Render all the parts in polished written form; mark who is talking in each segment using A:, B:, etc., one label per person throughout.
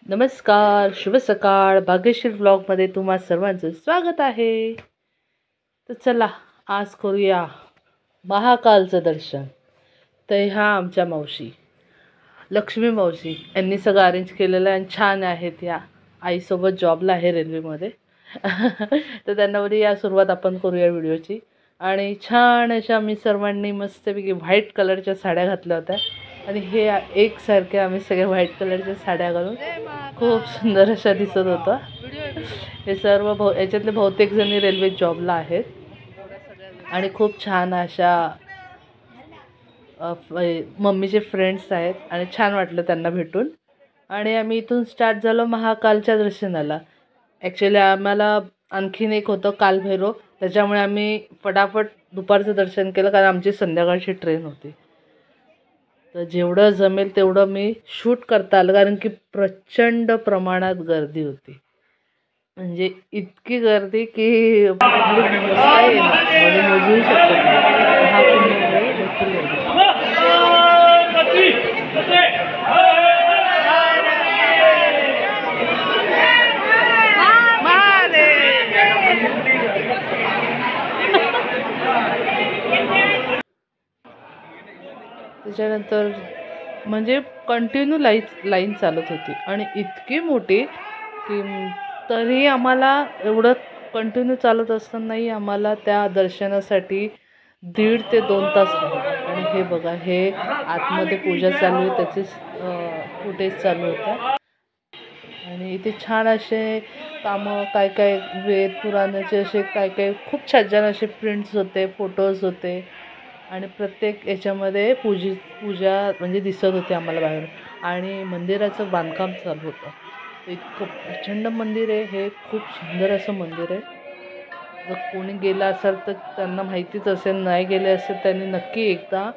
A: नमस्कार, शुभ सकाळ. भाग्यश्री व्लॉगमध्ये तुम्हा सर्वांचं स्वागत आहे. तर चला आज करूया महाकालचं दर्शन. तर ह्या आमच्या मावशी लक्ष्मी मावशी यांनी सगळं अरेंज केलेलं आहे आणि छान आहेत. या आईसोबत जॉबला आहे रेल्वेमध्ये. तर त्यांना बोलली या सुरुवात आपण करूया व्हिडिओची. आणि छान अशा आम्ही सर्वांनी मस्तपैकी व्हाईट कलरच्या साड्या घातल्या होत्या आणि हे एकसारख्या आम्ही सगळ्या व्हाईट कलरच्या साड्या घालून खूप सुंदर अशा दिसत होतं. हे सर्व याच्यातले बहुतेक जणी रेल्वे जॉबला आहेत आणि खूप छान अशा मम्मीचे फ्रेंड्स आहेत आणि छान वाटलं त्यांना भेटून. आणि आम्ही इथून स्टार्ट झालो महाकालच्या दर्शनाला. ॲक्च्युली आम्हाला आणखीन एक होतं कालभैरव, त्याच्यामुळे आम्ही फटाफट दुपारचं दर्शन केलं कारण आमची संध्याकाळची ट्रेन होती. तर जेवढं जमेल तेवढं मी शूट करता आलं कारण की प्रचंड प्रमाणात गर्दी होती. म्हणजे इतकी गर्दी की मोजू शकतो. त्याच्यानंतर म्हणजे कंटिन्यू लाईन चालत होती आणि इतकी मोठी की तरी आम्हाला एवढं कंटिन्यू चालत असतानाही आम्हाला त्या दर्शनासाठी 1.5 ते 2 तास लागले. आणि हे बघा, हे आतमध्ये पूजा चालू आहे त्याचे फुटेज चालू होतं. आणि इथे छान असे कामं काय वेद पुराणाचे असे काय खूप छान असे प्रिंट्स होते, फोटोज होते आणि प्रत्येक याच्यामध्ये पूजा म्हणजे दिसत होती आम्हाला बाहेर. आणि मंदिराचं बांधकाम चालू होतं. इतकं प्रचंड मंदिर आहे हे, खूप सुंदर असं मंदिर आहे. जर कोणी गेला असेल तर त्यांना माहितीच असेल, नाही गेले असेल त्यांनी नक्की एकदा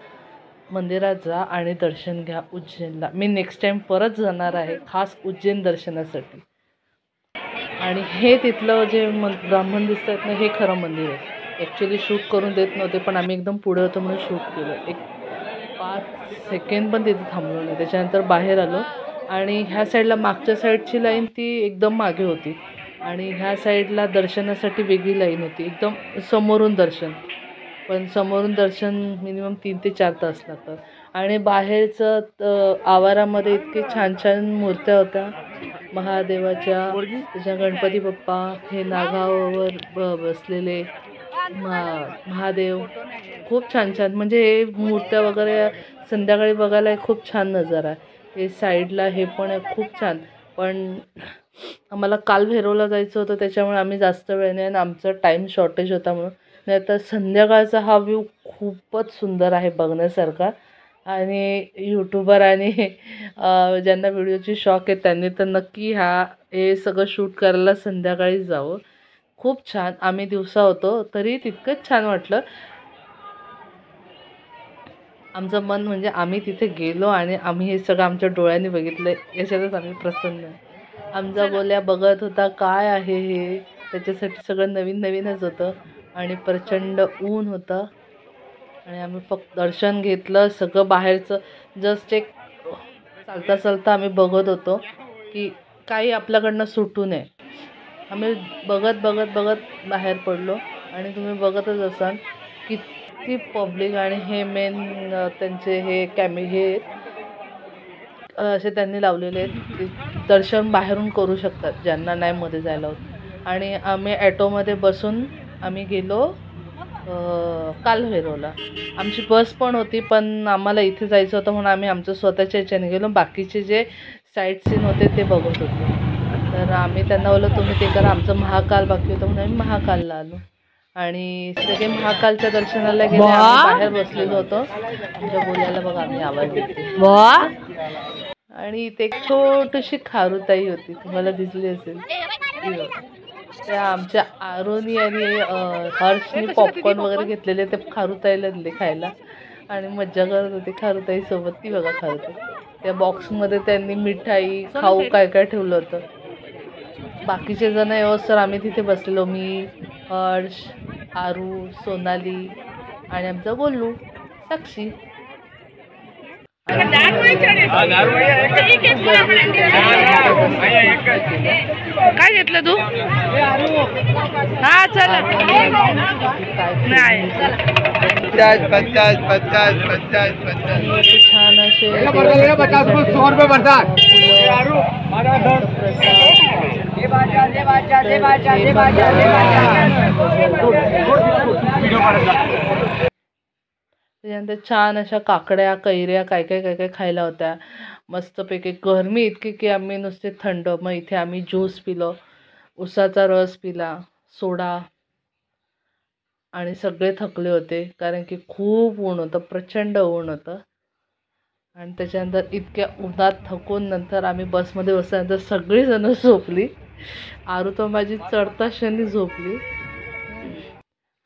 A: मंदिरात जा आणि दर्शन घ्या उज्जैनला. मी नेक्स्ट टाईम परत जाणार आहे खास उज्जैन दर्शनासाठी. आणि हे तिथलं जे ब्राह्मण दिसत आहेत ना, हे खरं मंदिर आहे. ॲक्च्युली शूट करून देत नव्हते पण आम्ही एकदम पुढे होतो म्हणून शूट केलं. एक 5 सेकंड पण तिथे थांबलो नाही. त्याच्यानंतर बाहेर आलो आणि ह्या साईडला मागच्या साईडची लाईन ती एकदम मागे होती आणि ह्या साईडला दर्शनासाठी वेगळी लाईन होती, एकदम समोरून दर्शन. पण समोरून दर्शन मिनिमम 3 ते 4 तास लागतात. आणि बाहेरचं आवारामध्ये इतके छान छान मूर्त्या होत्या महादेवाच्या. त्याच्या गणपती बाप्पा, हे नागावर बसलेले महादेव, खूप छान म्हणजे हे मूर्त्या वगैरे संध्याकाळी बघायला खूप छान नजारा आहे. हे साईडला हे पण आहे खूप छान. पण आम्हाला कालभैरवला जायचं होतं त्याच्यामुळे आम्ही जास्त वेळ नाही आणि आमचं टाईम शॉर्टेज होता म्हणून. नाही तर संध्याकाळचा हा व्ह्यू खूपच सुंदर आहे बघण्यासारखा. आणि यूट्यूबर आणि ज्यांना व्हिडिओची शॉक आहे त्यांनी तर नक्की हे सगळं शूट करायला संध्याकाळी जावं. खूप छान. आम्ही दिवसा होतो तरी तितकंच छान वाटलं. आमचं मन म्हणजे आम्ही तिथे गेलो आणि आम्ही हे सगळं आमच्या डोळ्यांनी बघितलं, याच्यातच आम्ही प्रसन्न आहे. आमचा बोल्या बघत होता काय आहे हे, त्याच्यासाठी सगळं नवीनच होतं आणि प्रचंड ऊन होतं. आणि आम्ही फक्त दर्शन घेतलं. सगळं बाहेरचं जस्ट एक चालता आम्ही बघत होतो की काही आपल्याकडनं सुटू नये. आम्ही बघत बाहेर पडलो आणि तुम्ही बघतच असाल किती पब्लिक. आणि हे मेन त्यांचे हे हे असे त्यांनी लावलेले आहेत, दर्शन बाहेरून करू शकतात ज्यांना नाही मध्ये जायला होत. आणि आम्ही ॲटोमध्ये बसून आम्ही गेलो कालभैरवला. आमची बस पण होती पण आम्हाला इथे जायचं होतं म्हणून आम्ही आमचं स्वतःच्या ह्याच्याने गेलो. बाकीचे जे साईट सीन होते ते बघत होते. तर आम्ही त्यांना बोललो तुम्ही ते करा, आमचं महाकाल बाकी होतं म्हणून आम्ही महाकालला आलो. आणि सगळे महाकालच्या दर्शनाला गेले. आम्ही बाहेर बसलेलो होतो. आमच्या बोलायला बघा आम्ही आवाज देते. आणि इथे एक छोटीशी खारुताई होती, तुम्हाला दिसली असेल. त्या आमच्या आरोनी आणि हर्षनी पॉपकॉर्न वगैरे घेतलेले ते खारुताईला दिले खायला आणि मज्जा करत होते खारुताईसोबत. ती बघा खारुताई, त्या बॉक्समध्ये त्यांनी मिठाई खाऊ काय ठेवलं होतं. बाकीचे जण येऊसर आम्ही तिथे बसलो. मी, हर्ष, आरू, सोनाली आणि आमचा गोल्लू, साक्षी. काय घेतलं तू? हा चला नाही छान असे त्याच्यानंतर छान अशा काकड्या कैऱ्या काय काय काय काय खायला होत्या मस्तपैकी. गरमी इतकी की आम्ही नुसते थंड. मग इथे आम्ही ज्यूस पिलो, उसाचा रस पिला, सोडा, आणि सगळे थकले होते कारण की खूप ऊन होतं, प्रचंड ऊन होतं. आणि त्याच्यानंतर इतक्या उन्हात थकून नंतर आम्ही बसमध्ये बसल्यानंतर सगळीजणं झोपली. आरू तर माझी चढता क्षणी झोपली.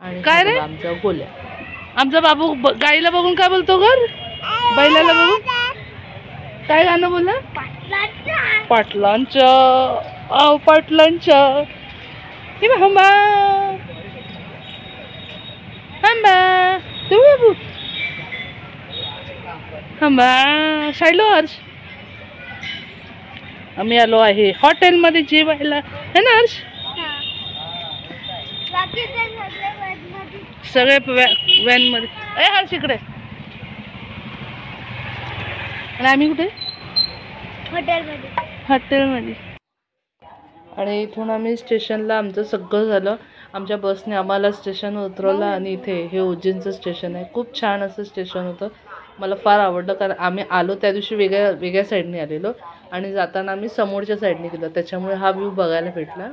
A: आणि काय रे आमच्या गोल्या, आमचा बाबू गाईला बघून काय बोलतो गर, बैलाला बघून काय गाणं बोलला? पाटलांच्या पाटलांच्या हंबा हंबा तुम्ही बाबू हंबा सायलो हर्ष. आम्ही आलो आहे हॉटेलमध्ये जेवायला, है ना हर्ष? सगळे व्हॅन मध्ये. ए हर्ष इकडे. आणि आम्ही कुठे? हॉटेलमध्ये. आणि इथून आम्ही स्टेशनला, आमचं सगळं झालं. आमच्या बसने आम्हाला स्टेशन उतरवलं आणि इथे हे उज्जैनचं स्टेशन आहे. खूप छान असं स्टेशन होतं, मला फार आवडलं. कारण आम्ही आलो त्या दिवशी वेगळ्या साईडने आलेलो आणि जाताना आम्ही समोरच्या साईडने गेलो, त्याच्यामुळे हा व्ह्यू बघायला भेटला.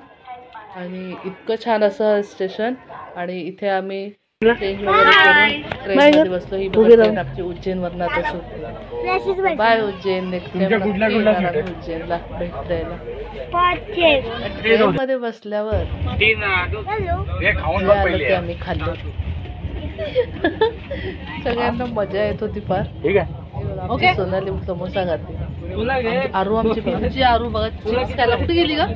A: आणि इतकं छान असं स्टेशन. आणि इथे आम्ही चेंज वगैरे करून ट्रेनमध्ये बसलो. ही ट्रेन आमची उज्जैनवरनं आता सुटली. बाय उज्जैन. नेक्स्ट टाइम उज्जैनला भेट द्यायला. ट्रेनमध्ये बसल्यावर आम्ही खाल्लो. सगळ्यांना मजा येत होती फार. ओके. सोनाली समोसा खाते. आरू आमची आरू बघा त्याला कुठे गेली का?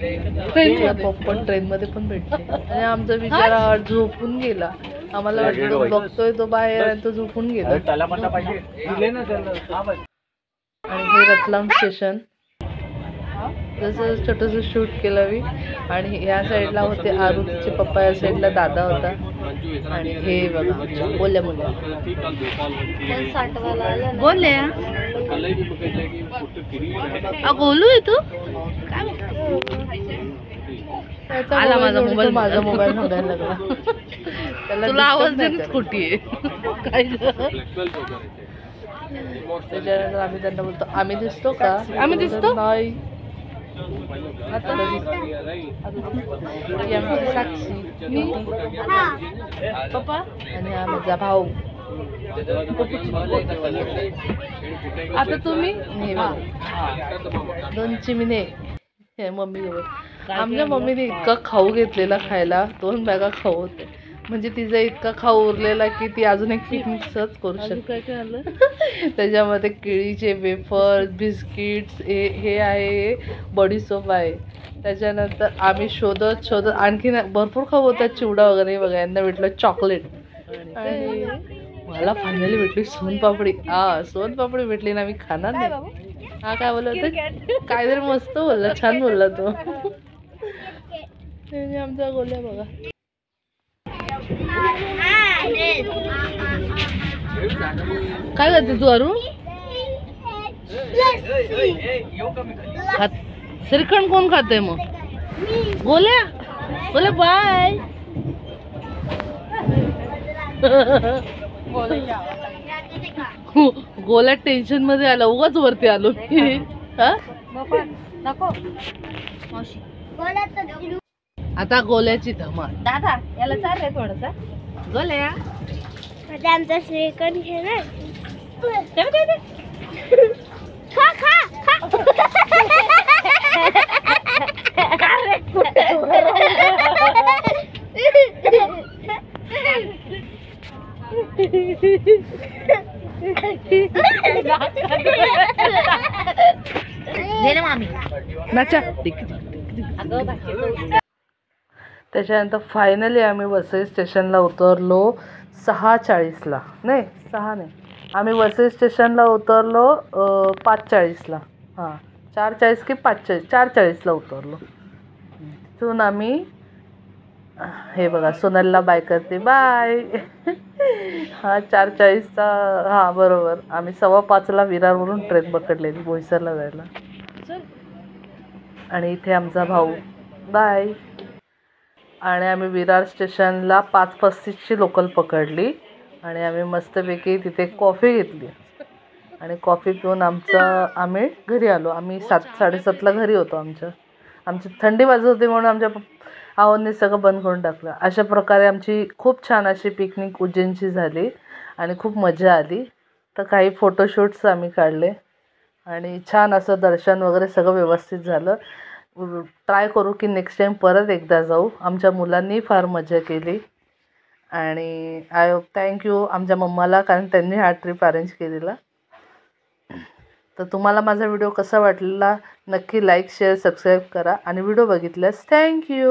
A: ट्रेन पॉपकॉर्न ट्रेनमध्ये पण भेटते. आणि आमचा बिचारा झोपून गेला. आम्हाला वाटलं बघतोय तो बाहेर आणि तो झोपून गेला. आणि हे रतलाम स्टेशन जसं छोटंसं शूट केलं मी. आणि या साईडला होते आरू, तिचे पप्पा, या साईडला दादा होता. आणि हे बघा गोल्या मुल्या गोल्या गोलू आहे तू. माझा मोबाईल सांगायला लागला. तुला आवाज देणंच खोटी आहे काय. त्याच्यानंतर आम्ही त्यांना बोलतो आम्ही दिसतो का? आम्ही दिसतो नाही. साक्षी, मी, पप्पा आणि हा माझा भाऊ. आता तुम्ही दोन चिमणे मम्मी सोबत. आमच्या मम्मीने इतका खाऊ घेतलेला खायला, 2 बॅगा खाऊ होते. म्हणजे तिचा इतका खाऊ उरलेला की ती अजून एक पिकनिकच करू शकते. काय काय आलं त्याच्यामध्ये? केळीचे वेफर्स, बिस्किट्स, हे आहे बडीसोप आहे. त्याच्यानंतर आम्ही शोधत आणखीन भरपूर खाऊ होता, चिवडा वगैरे बघा. यांना भेटलं चॉकलेट. आणि मला फायनली भेटली सोनपापडी. सोनपापडी भेटली ना, मी खाणार नाही. हा काय बोलला होता? काहीतरी मस्त बोलला, छान बोलला तो. आमचा गोल्या बघा. काय करते तू अरू? श्रीखंड कोण खाते मग? गोल्या. गोल्या बाय. गोल्या टेन्शन मध्ये आला, उगाच वरती आलो मी. आता गोल्याची धमाल. दादा याला चाललंय थोडसा. गोल्या आमचा श्रीखंड घे ना. खा खा खा. त्याच्यानंतर फायनली आम्ही वसई स्टेशनला उतरलो 6:40ला. नाही 6 नाही, आम्ही वसई स्टेशनला उतरलो 5:40ला. हां 4:40 की 5:40, 4:40ला उतरलो. तिथून आम्ही हे बघा सोनलला बाय करते, बाय. हा 4:40चा, हां बरोबर. आम्ही 4:15ला विरारवरून ट्रेन पकडलेली बोईसरला जायला. आणि इथे आमचा भाऊ, बाय. आणि आम्ही विरार स्टेशनला 5:35ची लोकल पकडली आणि आम्ही मस्तपैकी तिथे कॉफी घेतली आणि कॉफी पिऊन आम्ही घरी आलो. आम्ही 7:30ला घरी होतो. आमची थंडी वाजत होती म्हणून आमच्या आहोंनी सगळं बंद करून टाकलं. अशा प्रकारे आमची खूप छान अशी पिकनिक उज्जैनची झाली आणि खूप मजा आली. तर काही फोटोशूट्स आम्ही काढले आणि छान असं दर्शन वगैरे सगळं व्यवस्थित झालं. ट्राय करू की नेक्स्ट टाईम परत एकदा जाऊ. आमच्या मुलांनी फार मजा केली आणि थँक्यू आमच्या मम्माला, कारण त्यांनी हा ट्रिप अरेंज केलेला. तर तुम्हाला माझा व्हिडिओ कसा वाटला नक्की लाईक शेअर सबस्क्राईब करा आणि व्हिडिओ बघितल्यास थँक्यू.